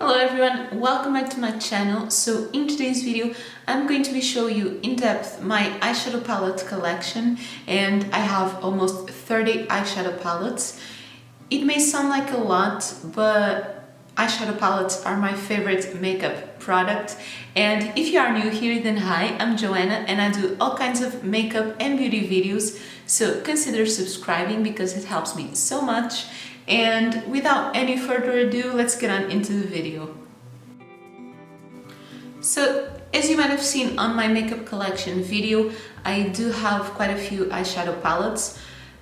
Hello everyone, welcome back to my channel. So in today's video I'm going to be showing you in depth my eyeshadow palette collection, and I have almost 30 eyeshadow palettes. It may sound like a lot, but eyeshadow palettes are my favorite makeup product. And if you are new here, then hi, I'm Joanna and I do all kinds of makeup and beauty videos, so consider subscribing because it helps me so much. And without any further ado, let's get on into the video. So, as you might have seen on my makeup collection video, I do have quite a few eyeshadow palettes.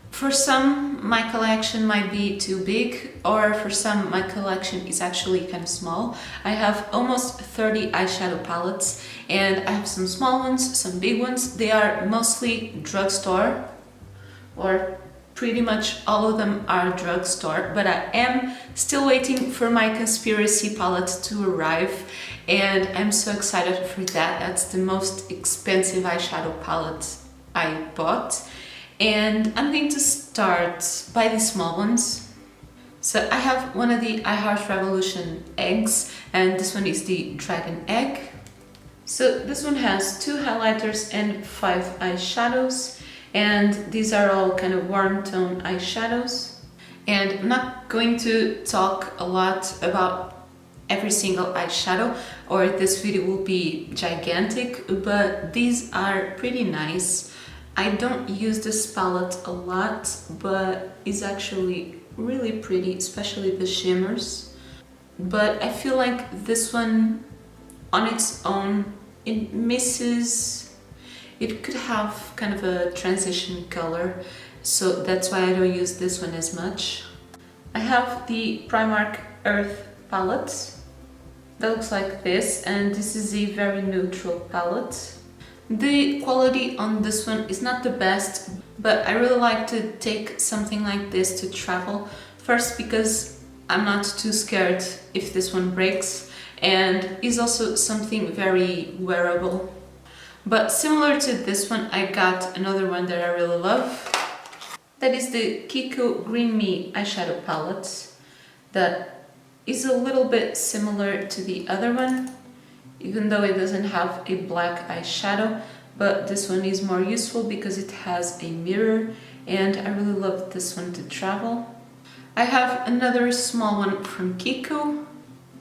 For some, my collection might be too big, or for some, my collection is actually kind of small. I have almost 30 eyeshadow palettes, and I have some small ones, some big ones. They are mostly drugstore, or pretty much all of them are drugstore, but I am still waiting for my conspiracy palette to arrive, and I'm so excited for that. That's the most expensive eyeshadow palette I bought, and I'm going to start by the small ones. So I have one of the I Heart Revolution eggs, and this one is the dragon egg. So this one has 2 highlighters and 5 eyeshadows. And these are all kind of warm tone eyeshadows. And I'm not going to talk a lot about every single eyeshadow, or this video will be gigantic, but these are pretty nice. I don't use this palette a lot, but it's actually really pretty, especially the shimmers. But I feel like this one on its own, it misses. It could have kind of a transition color, so that's why I don't use this one as much. I have the Primark Earth palette that looks like this, and this is a very neutral palette. The quality on this one is not the best, but I really like to take something like this to travel. First, because I'm not too scared if this one breaks, and is also something very wearable. But similar to this one, I got another one that I really love. That is the Kiko Green Me eyeshadow palette. That is a little bit similar to the other one, even though it doesn't have a black eyeshadow. But this one is more useful because it has a mirror, and I really love this one to travel. I have another small one from Kiko,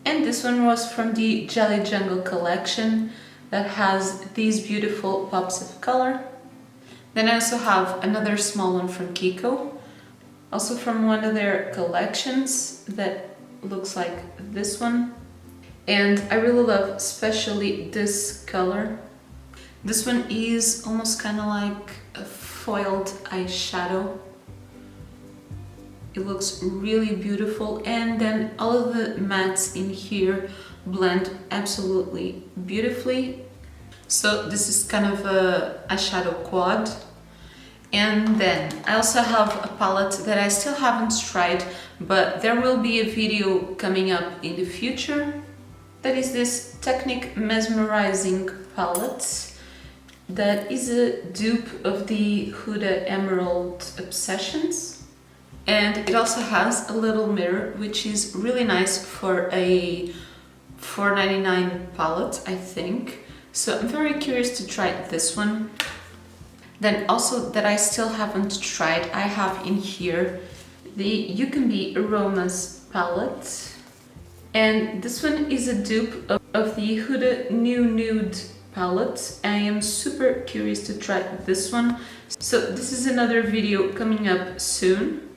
and this one was from the Jelly Jungle collection that has these beautiful pops of color. Then I also have another small one from Kiko, also from one of their collections that looks like this one. And I really love especially this color. This one is almost kind of like a foiled eyeshadow. It looks really beautiful, and then all of the mattes in here blend absolutely beautifully. So this is kind of a eyeshadow quad. And then I also have a palette that I still haven't tried, but there will be a video coming up in the future. That is this Technic Mesmerizing palette. That is a dupe of the Huda Emerald Obsessions. And it also has a little mirror, which is really nice for a $4.99 palette, I think. So I'm very curious to try this one. Then also that I still haven't tried, I have in here the You Can Be Aromas palette. And this one is a dupe of the Huda New Nude palette. I am super curious to try this one. So this is another video coming up soon.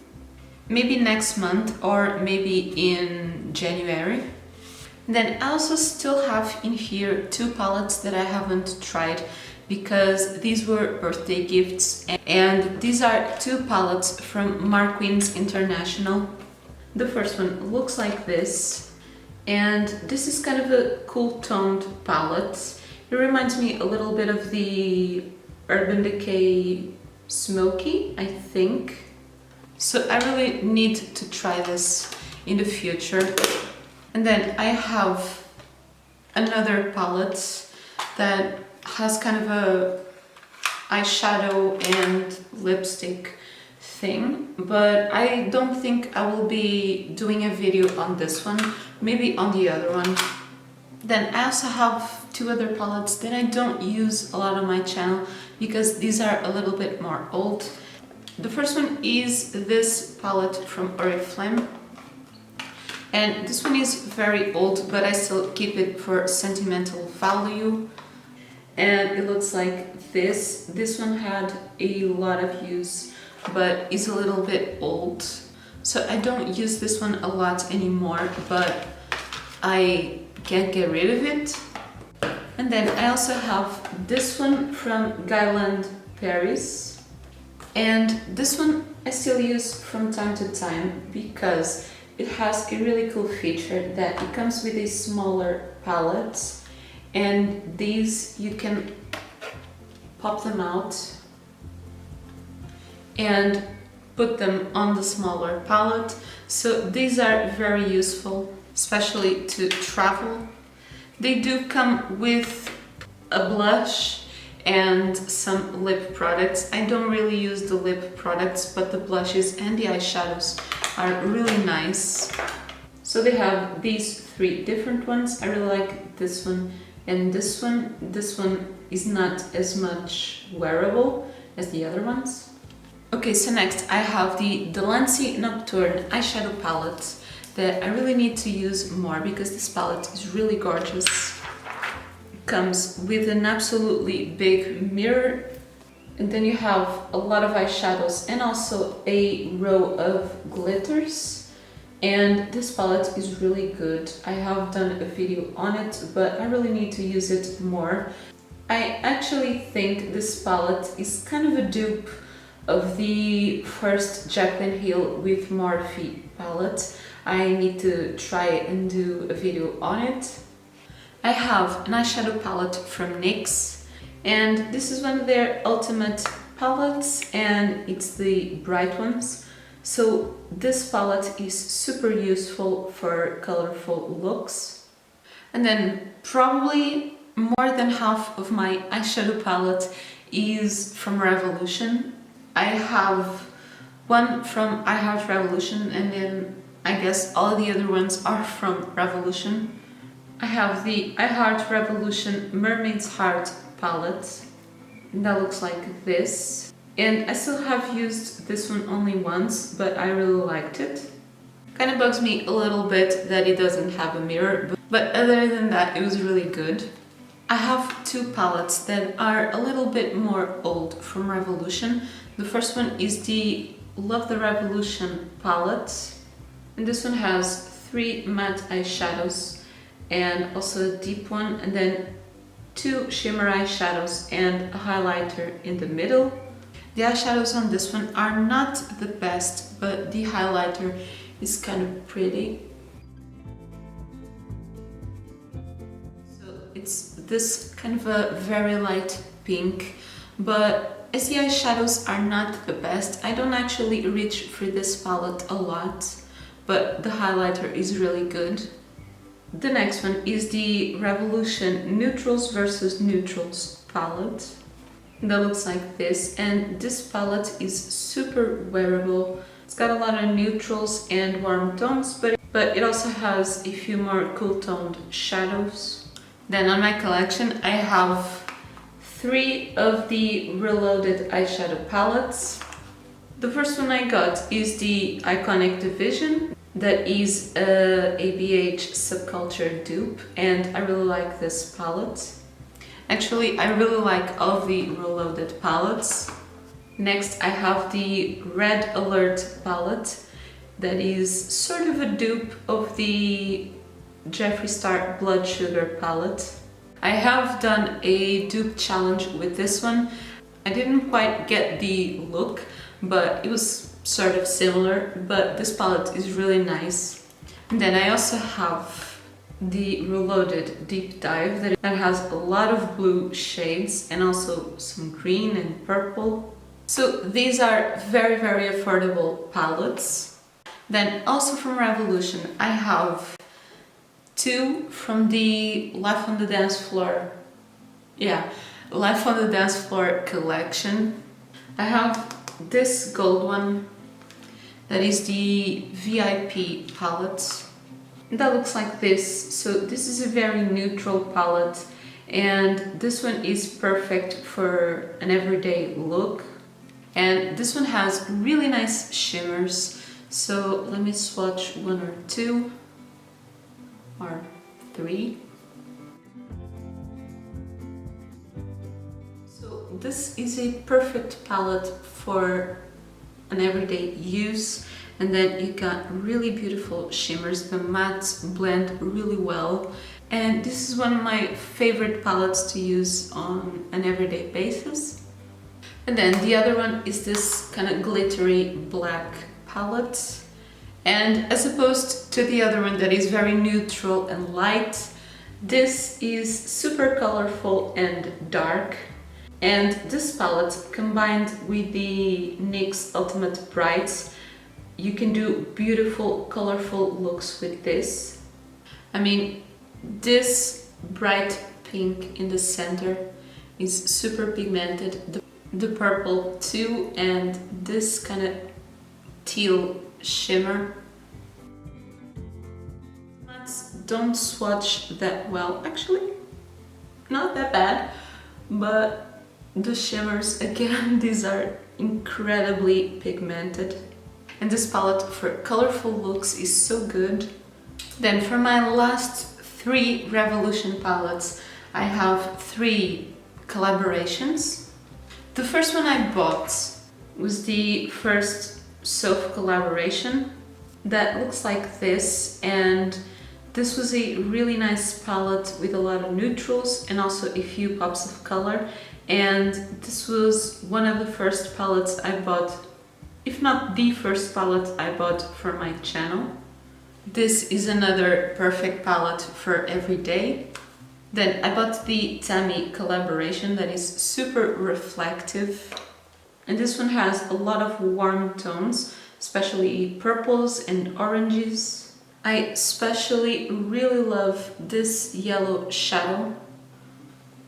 Maybe next month or maybe in January. Then I also still have in here 2 palettes that I haven't tried because these were birthday gifts, and these are 2 palettes from Markwins International. The first one looks like this, and this is kind of a cool toned palette. It reminds me a little bit of the Urban Decay Smoky, I think. So I really need to try this in the future. And then I have another palette that has kind of a eyeshadow and lipstick thing, but I don't think I will be doing a video on this one, maybe on the other one. Then I also have two other palettes that I don't use a lot on my channel because these are a little bit more old. The first one is this palette from Oriflame, and this one is very old, but I still keep it for sentimental value. And it looks like this. This one had a lot of use, but is a little bit old, so I don't use this one a lot anymore, but I can't get rid of it. And then I also have this one from Guyland Paris, and this one I still use from time to time because it has a really cool feature that it comes with a smaller palette, and these you can pop them out and put them on the smaller palette. So these are very useful, especially to travel. They do come with a blush and some lip products. I don't really use the lip products, but the blushes and the eyeshadows are really nice. So they have these three different ones. I really like this one and this one. This one is not as much wearable as the other ones. Okay, so next I have the Delancey Nocturne eyeshadow palette that I really need to use more because this palette is really gorgeous. It comes with an absolutely big mirror, and then you have a lot of eyeshadows and also a row of glitters. And this palette is really good. I have done a video on it, but I really need to use it more. I actually think this palette is kind of a dupe of the first Jaclyn Hill with Morphe palette. I need to try and do a video on it. I have an eyeshadow palette from NYX, and this is one of their ultimate palettes, and it's the bright ones. So this palette is super useful for colorful looks. And then probably more than half of my eyeshadow palette is from Revolution. I have one from I Heart Revolution, and then I guess all the other ones are from Revolution. I have the I Heart Revolution Mermaid's Heart palette, and that looks like this. And I still have used this one only once, but I really liked it. Kind of bugs me a little bit that it doesn't have a mirror, but other than that, it was really good. I have two palettes that are a little bit more old from Revolution. The first one is the Love the Revolution palette, and this one has three matte eyeshadows and also a deep one, and then two shimmer eyeshadows and a highlighter in the middle. The eyeshadows on this one are not the best, but the highlighter is kind of pretty. So it's this kind of a very light pink, but as the eyeshadows are not the best, I don't actually reach for this palette a lot, but the highlighter is really good. The next one is the Revolution Neutrals versus Neutrals palette. That looks like this, and this palette is super wearable. It's got a lot of neutrals and warm tones, but it also has a few more cool toned shadows. Then on my collection I have three of the Reloaded eyeshadow palettes. The first one I got is the Iconic Division. That is a ABH Subculture dupe, and I really like this palette. Actually, I really like all the Reloaded palettes. Next I have the Red Alert palette. That is sort of a dupe of the Jeffree Star Blood Sugar palette. I have done a dupe challenge with this one. I didn't quite get the look, but it was sort of similar, but this palette is really nice. And then I also have the Reloaded Deep Dive that has a lot of blue shades and also some green and purple. So these are very, very affordable palettes. Then also from Revolution I have two from the Life on the Dance Floor, Life on the Dance Floor collection. I have this gold one, that is the VIP palette. That looks like this. So this is a very neutral palette, and this one is perfect for an everyday look. And this one has really nice shimmers. So let me swatch one or two or three. So this is a perfect palette for an everyday use. And then you got really beautiful shimmers. The mattes blend really well. And this is one of my favorite palettes to use on an everyday basis. And then the other one is this kind of glittery black palette. And as opposed to the other one that is very neutral and light, this is super colorful and dark. And this palette combined with the NYX Ultimate Brights, you can do beautiful, colorful looks with this. I mean, this bright pink in the center is super pigmented. The purple too, and this kind of teal shimmer. Mattes don't swatch that well, actually, not that bad, but the shimmers, again, these are incredibly pigmented. And this palette for colorful looks is so good. Then for my last three Revolution palettes, I have three collaborations. The first one I bought was the first soap collaboration that looks like this, and this was a really nice palette with a lot of neutrals and also a few pops of color. And this was one of the first palettes I bought, if not the first palette I bought for my channel. This is another perfect palette for every day. Then I bought the Tammy collaboration that is super reflective. And this one has a lot of warm tones, especially purples and oranges. I especially really love this yellow shadow.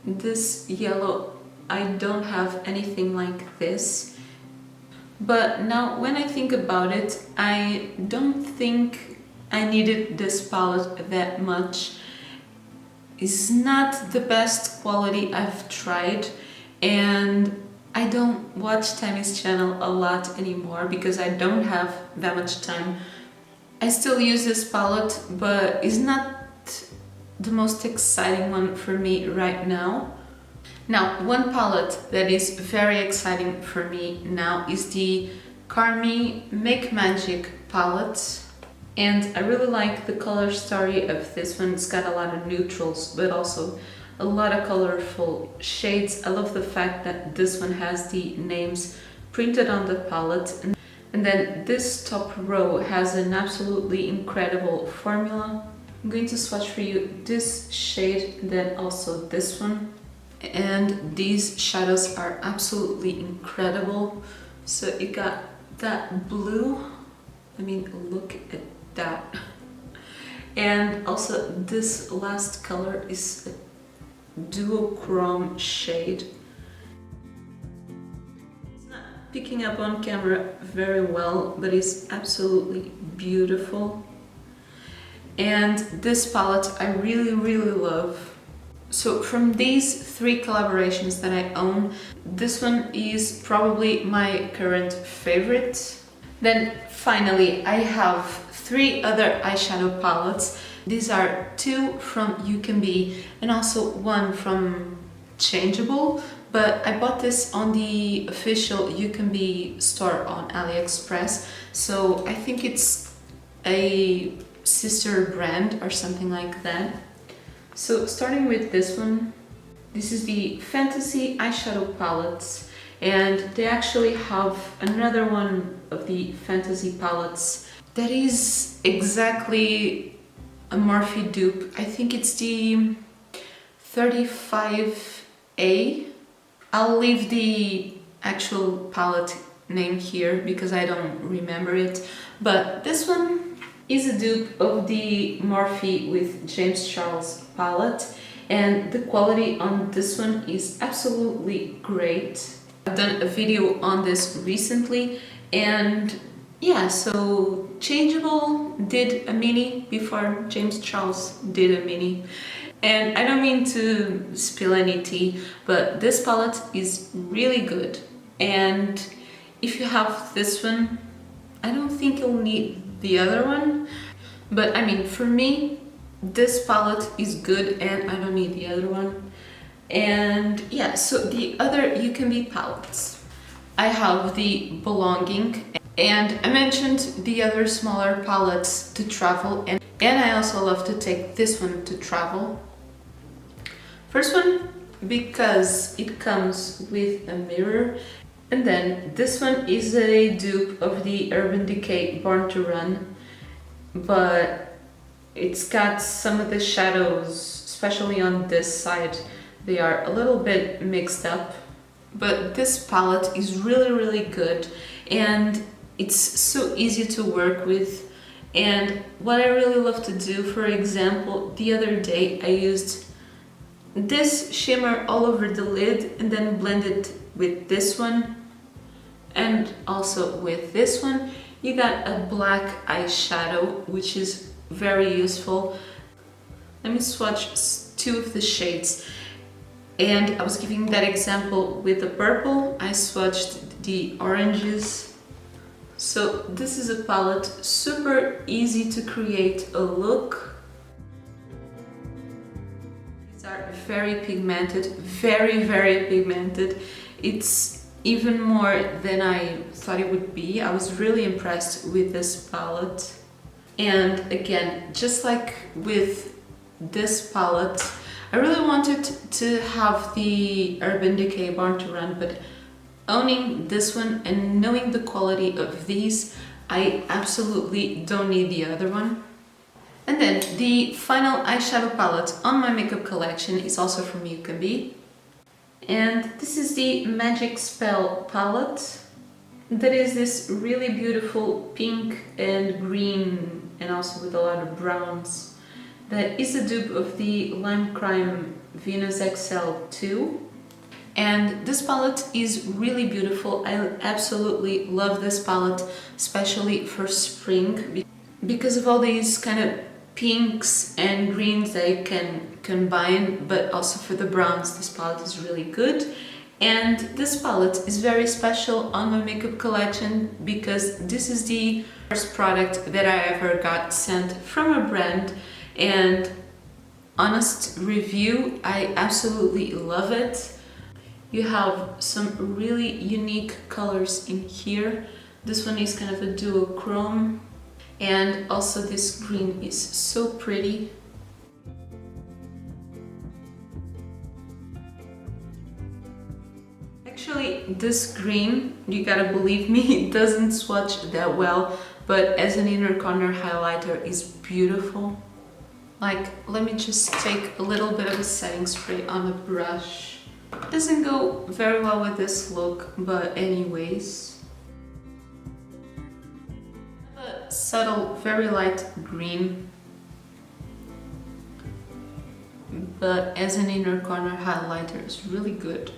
This yellow, I don't have anything like this. But now when I think about it, I don't think I needed this palette that much. It's not the best quality I've tried, and I don't watch Tammy's channel a lot anymore because I don't have that much time. I still use this palette, but it's not the most exciting one for me right now. Now, one palette that is very exciting for me now is the Carmi Make Magic palette. And I really like the color story of this one. It's got a lot of neutrals, but also a lot of colorful shades. I love the fact that this one has the names printed on the palette. And then this top row has an absolutely incredible formula. I'm going to swatch for you this shade and then also this one. And these shadows are absolutely incredible. So you got that blue. I mean, look at that. And also this last color is a duochrome shade. It's not picking up on camera very well, but it's absolutely beautiful. And this palette I really love. So from these three collaborations that I own, this one is probably my current favorite. Then finally I have three other eyeshadow palettes. These are two from You Can Be and also one from Changeable, but I bought this on the official You Can Be store on AliExpress, so I think it's a sister brand or something like that. So starting with this one, this is the Fantasy eyeshadow palettes, and they actually have another one of the Fantasy palettes that is exactly a Morphe dupe. I think it's the 35A. I'll leave the actual palette name here because I don't remember it, but this one is a dupe of the Morphe with James Charles palette, and the quality on this one is absolutely great. I've done a video on this recently, and yeah, so Changeable did a mini before James Charles did a mini. And I don't mean to spill any tea, but this palette is really good. And if you have this one, I don't think you'll need the other one. But I mean, for me, this palette is good and I don't need the other one. And yeah, so the other UCANB palettes. I have the Belonging, and I mentioned the other smaller palettes to travel, and I also love to take this one to travel. First one, because it comes with a mirror, and then this one is a dupe of the Urban Decay Born to Run, but it's got some of the shadows, especially on this side, they are a little bit mixed up. But this palette is really good, and it's so easy to work with. And what I really love to do, for example, the other day I used this shimmer all over the lid and then blended with this one and also with this one. You got a black eyeshadow, which is very useful. Let me swatch two of the shades. And I was giving that example with the purple. I swatched the oranges. So this is a palette, super easy to create a look. These are very pigmented, very pigmented. It's even more than I thought it would be. I was really impressed with this palette. And again, just like with this palette, I really wanted to have the Urban Decay Born to Run, but owning this one and knowing the quality of these, I absolutely don't need the other one. And then the final eyeshadow palette on my makeup collection is also from UCANB. And this is the Magic Spell palette. That is this really beautiful pink and green, and also with a lot of browns. That is a dupe of the Lime Crime Venus XL2. And this palette is really beautiful. I absolutely love this palette, especially for spring, because of all these kind of pinks and greens that you can combine, but also for the browns, this palette is really good. And this palette is very special on my makeup collection because this is the first product that I ever got sent from a brand. And honest review, I absolutely love it. You have some really unique colors in here. This one is kind of a duochrome, and also this green is so pretty. Actually, this green, you gotta believe me, it doesn't swatch that well, but as an inner corner highlighter is beautiful. Like, let me just take a little bit of a setting spray on the brush. Doesn't go very well with this look, but anyways. A subtle, very light green, but as an inner corner highlighter, it's really good.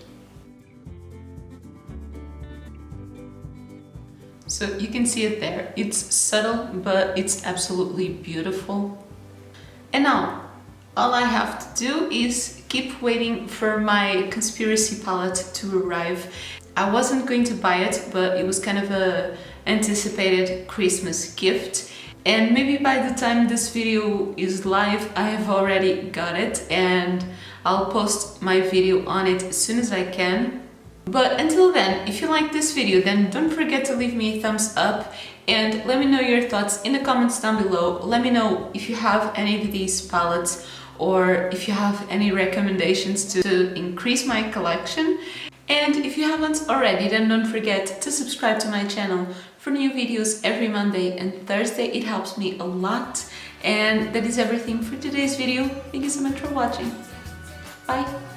So you can see it there. It's subtle, but it's absolutely beautiful. And now, all I have to do is keep waiting for my Conspiracy palette to arrive. I wasn't going to buy it, but it was kind of a anticipated Christmas gift. And maybe by the time this video is live, I have already got it, and I'll post my video on it as soon as I can. But until then, if you like this video, then don't forget to leave me a thumbs up and let me know your thoughts in the comments down below. Let me know if you have any of these palettes or if you have any recommendations to increase my collection. And if you haven't already, then don't forget to subscribe to my channel for new videos every Monday and Thursday. It helps me a lot. And that is everything for today's video. Thank you so much for watching. Bye!